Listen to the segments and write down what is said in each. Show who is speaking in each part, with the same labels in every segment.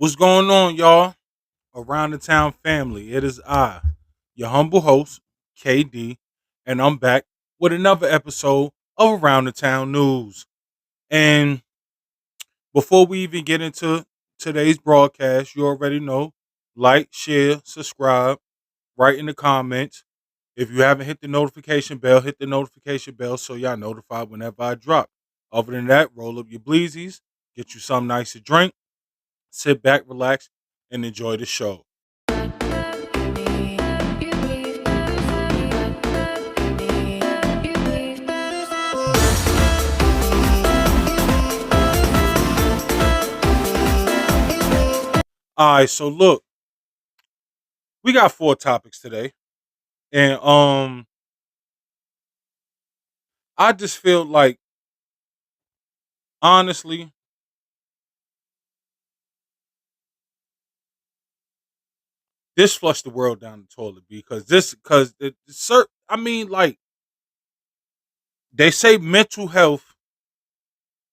Speaker 1: What's going on, y'all? Around the town family. It is I, your humble host, KD, and I'm back with another episode of Around the Town News. And before we even get into today's broadcast, you already know like, share, subscribe, write in the comments. If you haven't hit the notification bell, hit the notification bell so y'all notified whenever I drop. Other than that, roll up your bleezies, get you something nice to drink, sit back, relax, and enjoy the show. All right, so look, we got four topics today, and I just feel like honestly, this flushed the world down the toilet because I mean, like they say, mental health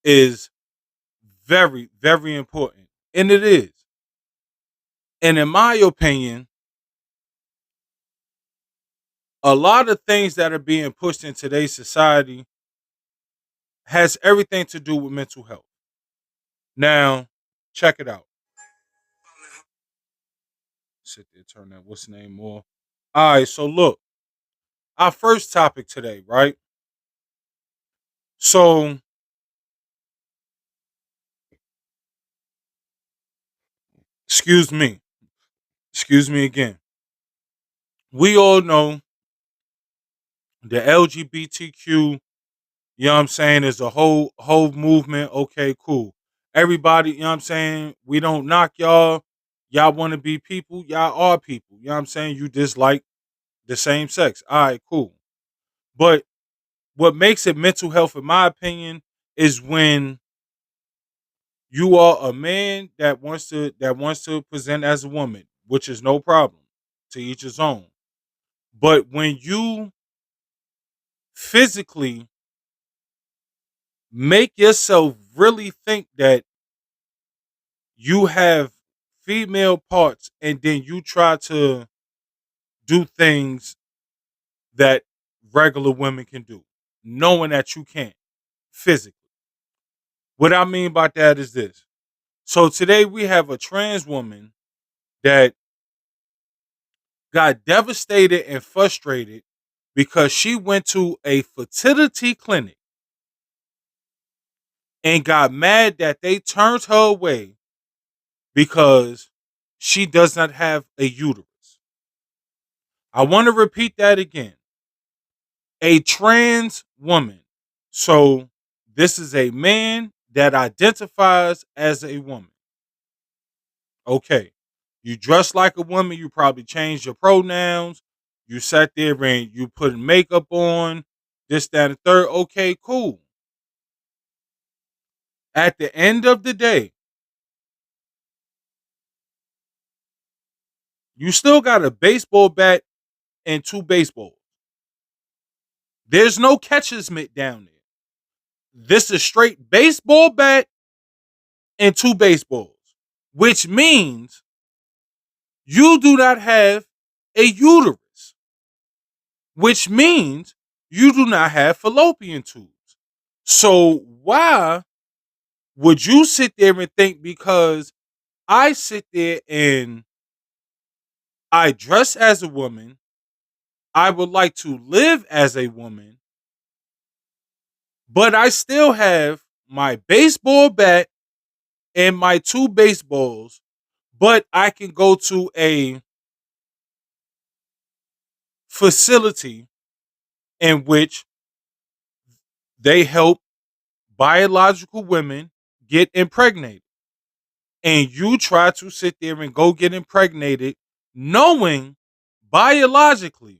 Speaker 1: is very important, and it is. And in my opinion, a lot of things that are being pushed in today's society has everything to do with mental health. Now, check it out. Sit there, turn that what's the name more. All right, so look, our first topic today, right? So, excuse me, excuse me again. We all know the LGBTQ, you know what I'm saying, is a whole movement. Okay, cool. Everybody, you know what I'm saying, we don't knock y'all. Y'all want to be people, y'all are people. You know what I'm saying? You dislike the same sex. All right, cool. But what makes it mental health, in my opinion, is when you are a man that wants to present as a woman, which is no problem. To each his own. But when you physically make yourself really think that you have female parts and then you try to do things that regular women can do, knowing that you can't physically. What I mean by that is this. So today we have a trans woman that got devastated and frustrated because she went to a fertility clinic and got mad that they turned her away because she does not have a uterus. I want to repeat that again. A trans woman. So this is a man that identifies as a woman. Okay. You dress like a woman, you probably changed your pronouns. You sat there and you put makeup on, this, that, and third. Okay, cool. At the end of the day, you still got a baseball bat and two baseballs. There's no catcher's mitt down there. This is straight baseball bat and two baseballs, which means you do not have a uterus, which means you do not have fallopian tubes. So why would you sit there and think because I sit there and I dress as a woman, I would like to live as a woman, but I still have my baseball bat and my two baseballs, but I can go to a facility in which they help biological women get impregnated. And you try to sit there and go get impregnated knowing biologically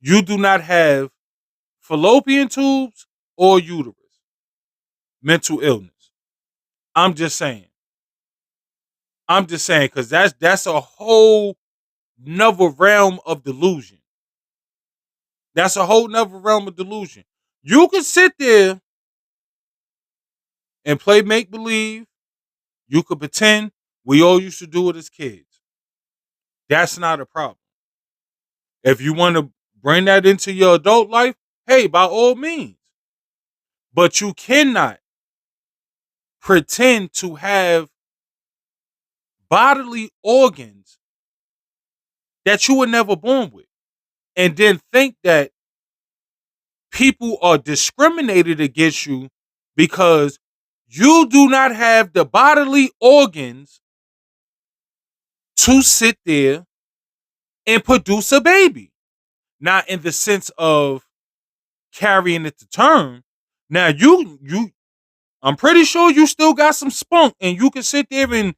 Speaker 1: you do not have fallopian tubes or uterus. Mental illness. I'm just saying. I'm just saying because that's a whole nother realm of delusion. That's a whole nother realm of delusion. You can sit there and play make believe. You could pretend. We all used to do it as kids. That's not a problem. If you want to bring that into your adult life, hey, by all means. But you cannot pretend to have bodily organs that you were never born with, and then think that people are discriminated against you because you do not have the bodily organs to sit there and produce a baby. Not in the sense of carrying it to term. Now I'm pretty sure you still got some spunk and you can sit there and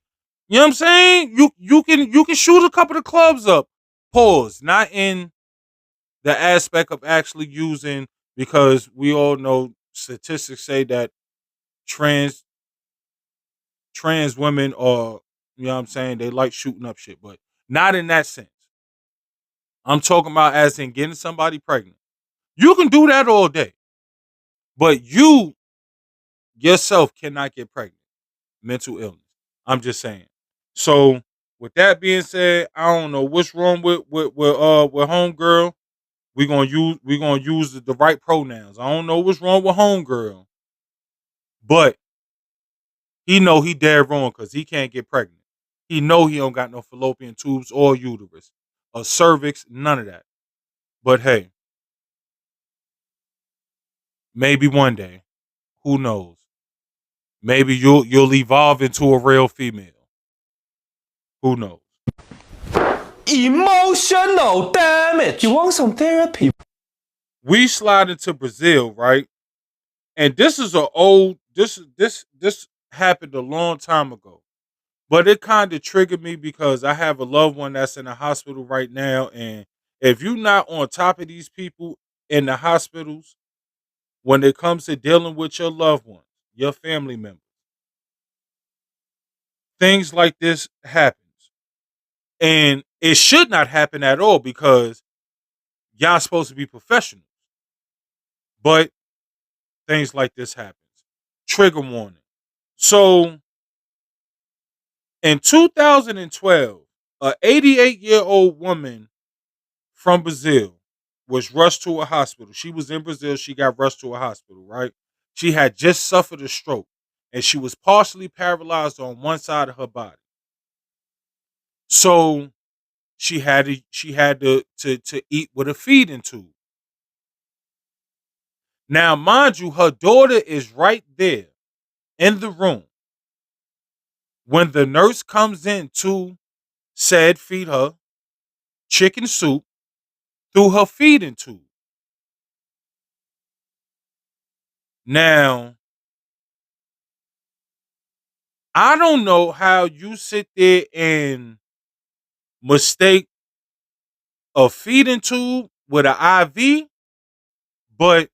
Speaker 1: you know what I'm saying? You can shoot a couple of clubs up. Pause. Not in the aspect of actually using, because we all know statistics say that trans trans women are, you know what I'm saying, they like shooting up shit, but not in that sense. I'm talking about as in getting somebody pregnant. You can do that all day, but you yourself cannot get pregnant. Mental illness. I'm just saying. So with that being said, I don't know what's wrong with homegirl. We gonna use the right pronouns. I don't know what's wrong with homegirl, but he know he dead wrong because he can't get pregnant. He know he don't got no fallopian tubes or uterus, or cervix, none of that. But hey, maybe one day, who knows? Maybe you'll evolve into a real female. Who knows?
Speaker 2: Emotional damage. You want some therapy?
Speaker 1: We slide into Brazil, right? And this is a old this happened a long time ago. But it kind of triggered me because I have a loved one that's in the hospital right now, and if you're not on top of these people in the hospitals when it comes to dealing with your loved ones, your family members, things like this happens. And it should not happen at all because y'all supposed to be professionals. But things like this happens. Trigger warning. So in 2012, a 88-year-old woman from Brazil was rushed to a hospital. She was in Brazil. She got rushed to a hospital, right? She had just suffered a stroke and she was partially paralyzed on one side of her body. So she had to eat with a feeding tube. Now, mind you, her daughter is right there in the room when the nurse comes in to said feed her chicken soup through her feeding tube. Now, I don't know how you sit there and mistake a feeding tube with an IV, but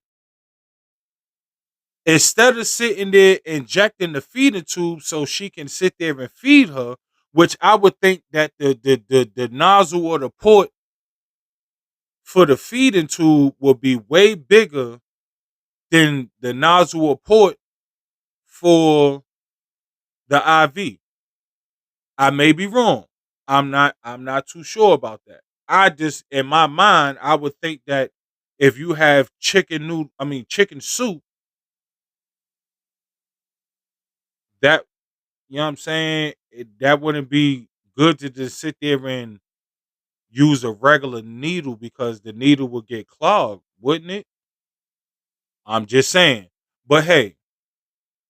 Speaker 1: instead of sitting there injecting the feeding tube so she can sit there and feed her, which I would think that the nozzle or the port for the feeding tube will be way bigger than the nozzle or port for the IV. I may be wrong. I'm not too sure about that. I just in my mind I would think that if you have chicken soup, that you know what I'm saying, that wouldn't be good to just sit there and use a regular needle because the needle would get clogged, wouldn't it? I'm just saying. But hey,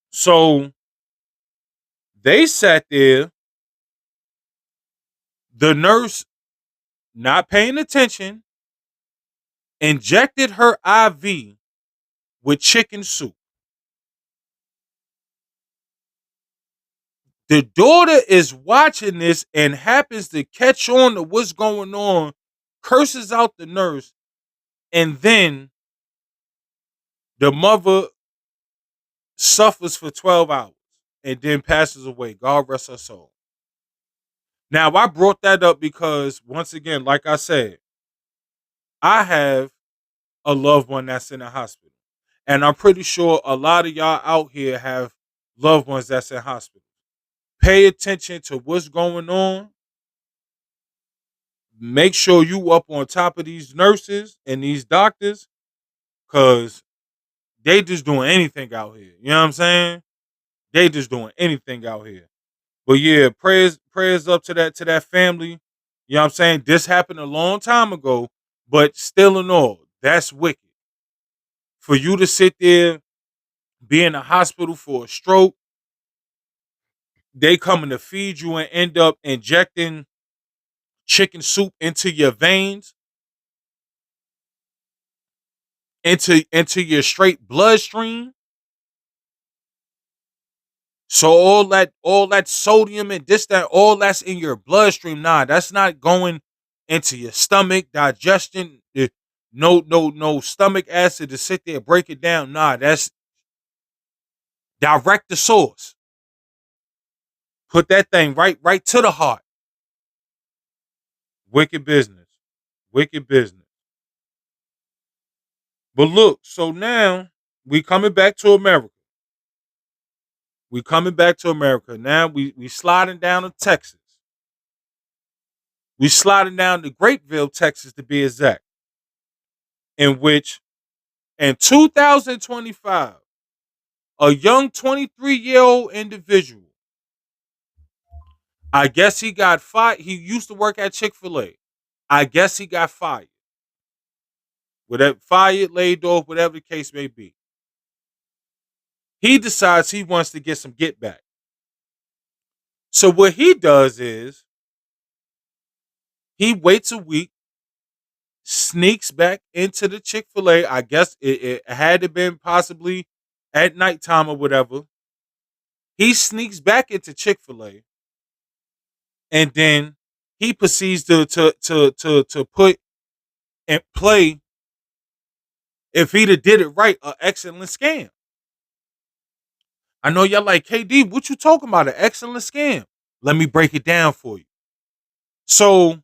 Speaker 1: so they sat there, the nurse not paying attention, injected her IV with chicken soup. The daughter is watching this and happens to catch on to what's going on, curses out the nurse, and then the mother suffers for 12 hours and then passes away. God rest her soul. Now, I brought that up because, once again, like I said, I have a loved one that's in a hospital. And I'm pretty sure a lot of y'all out here have loved ones that's in hospital. pay attention to what's going on. Make sure you up on top of these nurses and these doctors, cause they just doing anything out here. You know what I'm saying? They just doing anything out here. But yeah, prayers up to that family. You know what I'm saying? This happened a long time ago, but still in all, that's wicked. For you to sit there, be in the hospital for a stroke, they coming to feed you and end up injecting chicken soup into your veins, into your straight bloodstream. So all that sodium and this that all that's in your bloodstream. Nah, that's not going into your stomach, digestion. No stomach acid to sit there break it down. Nah, that's direct the source. Put that thing right to the heart. Wicked business. Wicked business. But look, so now we coming back to America. We coming back to America. Now we sliding down to Texas. We sliding down to Grapeville, Texas, to be exact. In which in 2025, a young 23-year-old individual, I guess he got fired. He used to work at Chick-Fil-A. I guess he got fired. Whatever, fired, laid off, whatever the case may be. He decides he wants to get some get back. So what he does is he waits a week, sneaks back into the Chick-fil-A. I guess it had to been possibly at nighttime or whatever. He sneaks back into Chick-fil-A, and then he proceeds to put and play, if he'd have did it right, an excellent scam. I know y'all like, KD, what you talking about? An excellent scam. Let me break it down for you. So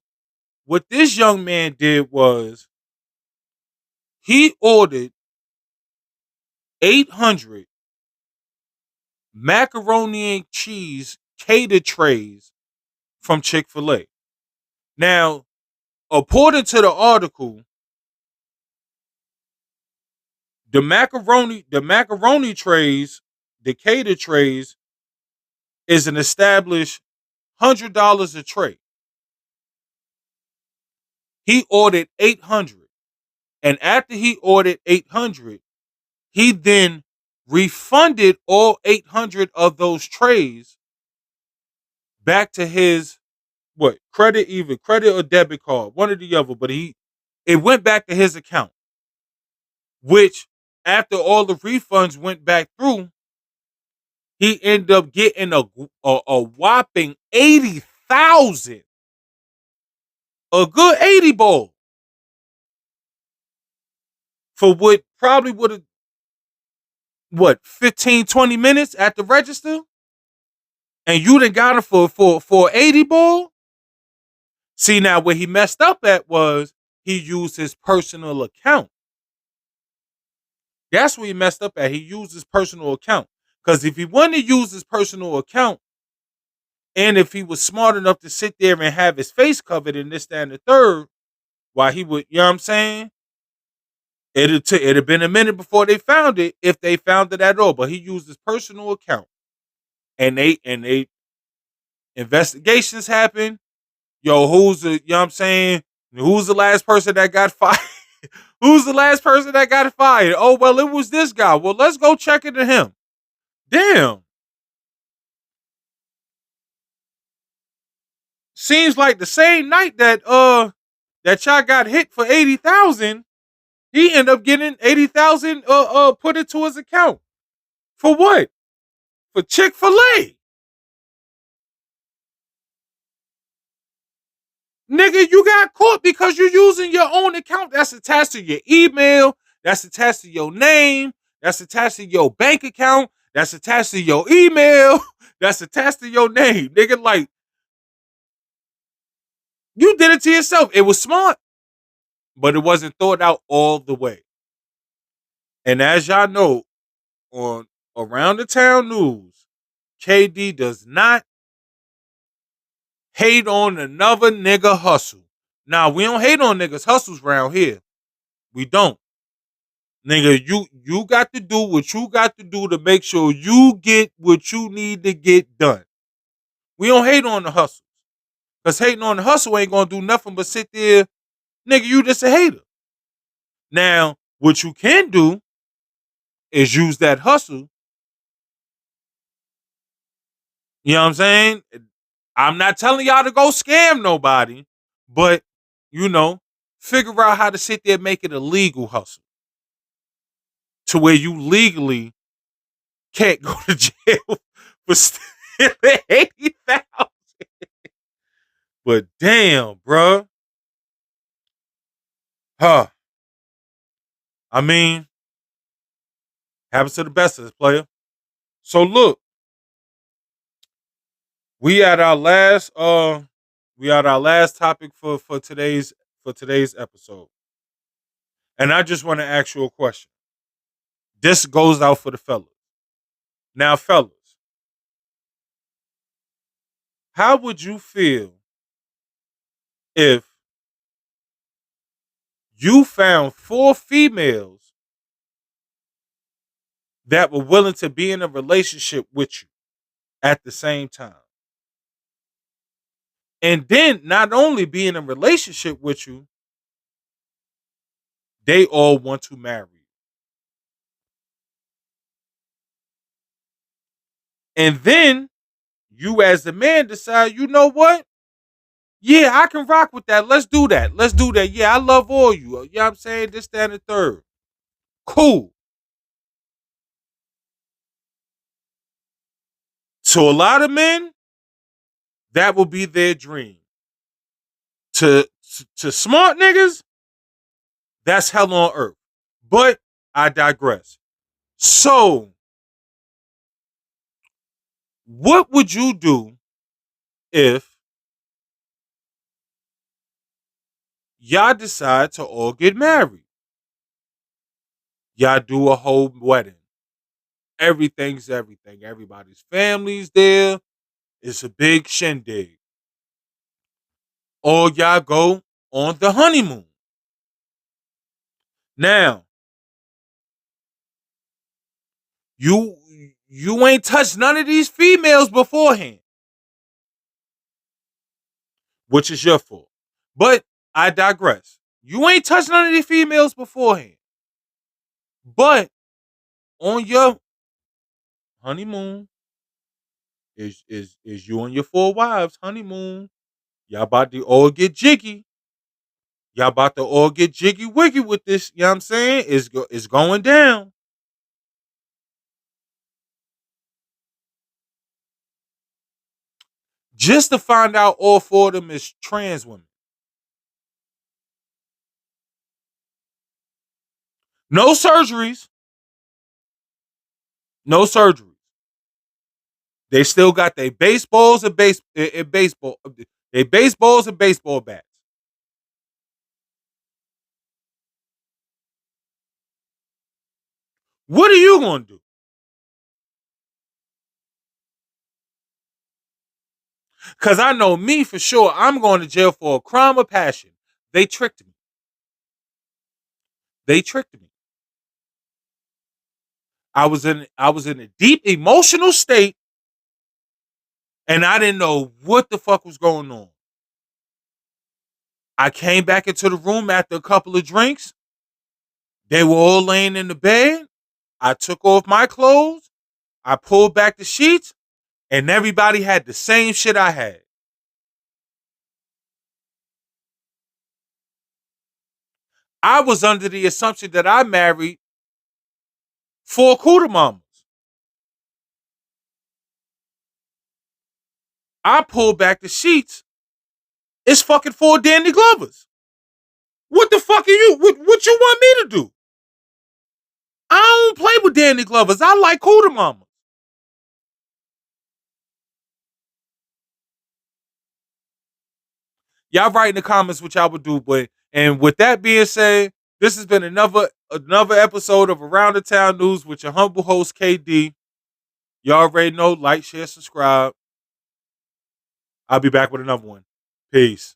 Speaker 1: what this young man did was he ordered 800 macaroni and cheese cater trays from Chick-fil-A. Now, according to the article, the macaroni trays, the cater trays, is an established $100 a tray. He ordered 800. And after he ordered 800, he then refunded all 800 of those trays back to his credit or debit card, one or the other, but it went back to his account, which after all the refunds went back through, he ended up getting a whopping 80,000, a good 80 bowl for what probably would have 15, 20 minutes at the register, and you done got it for 80 bowl. See, now where he messed up at was he used his personal account. That's where he messed up at. He used his personal account. Because if he wouldn't have used his personal account, and if he was smart enough to sit there and have his face covered in this, that, and the third, while he would, you know what I'm saying? It'd have been a minute before they found it, if they found it at all. But he used his personal account. And they investigations happen. Yo, you know what I'm saying? Who's the last person that got fired? Who's the last person that got fired? Oh, well, it was this guy. Well, let's go check into him. Damn. Seems like the same night that y'all got hit for 80,000, he ended up getting 80,000 put into his account. For what? For Chick-fil-A. Nigga, you got caught because you're using your own account that's attached to your email, that's attached to your name, that's attached to your bank account, that's attached to your email, that's attached to your name. Nigga, like, you did it to yourself. It was smart, but it wasn't thought out all the way. And as y'all know, on Around the Town News, KD does not hate on another nigga hustle. Now, we don't hate on niggas hustles around here. We don't. Nigga, you got to do what you got to do to make sure you get what you need to get done. We don't hate on the hustle. Because hating on the hustle ain't going to do nothing but sit there. Nigga, you just a hater. Now, what you can do is use that hustle. You know what I'm saying? I'm not telling y'all to go scam nobody, but, figure out how to sit there and make it a legal hustle to where you legally can't go to jail for stealing 80,000. But damn, bruh. Huh. I mean, happens to the best of us, player. So look, we at our last topic for today's episode. And I just want to ask you a question. This goes out for the fellas. Now, fellas, how would you feel if you found 4 females that were willing to be in a relationship with you at the same time? And then not only be in a relationship with you, they all want to marry you. And then you as the man decide, you know what? Yeah, I can rock with that. Let's do that. Let's do that. Yeah, I love all you. You know what I'm saying? This, that, and the third. Cool. To a lot of men, that will be their dream. To smart niggas, that's hell on earth. But I digress. So, what would you do if y'all decide to all get married? Y'all do a whole wedding. Everything's everything. Everybody's family's there. It's a big shindig. Or y'all go on the honeymoon. Now, you ain't touched none of these females beforehand, which is your fault. But I digress. You ain't touched none of these females beforehand. But on your honeymoon is you and your 4 wives honeymoon. Y'all about to all get jiggy. Y'all about to all get jiggy wiggy with this. You know what I'm saying? It's going down. Just to find out all 4 of them is trans women. No surgeries. No surgeries. They still got their baseballs and baseball. They baseballs and baseball bats. What are you gonna do? Cause I know me for sure. I'm going to jail for a crime of passion. They tricked me. They tricked me. I was in a deep emotional state, and I didn't know what the fuck was going on. I came back into the room after a couple of drinks. They were all laying in the bed. I took off my clothes. I pulled back the sheets, and everybody had the same shit I had. I was under the assumption that I married 4 cooter mamas. I pulled back the sheets. It's fucking 4 Danny Glovers. What the fuck are you? What you want me to do? I don't play with Danny Glovers. I like cooter mamas. Y'all write in the comments what y'all would do, but and with that being said, this has been another episode of Around the Town News with your humble host KD. Y'all already know, like, share, subscribe. I'll be back with another one. Peace.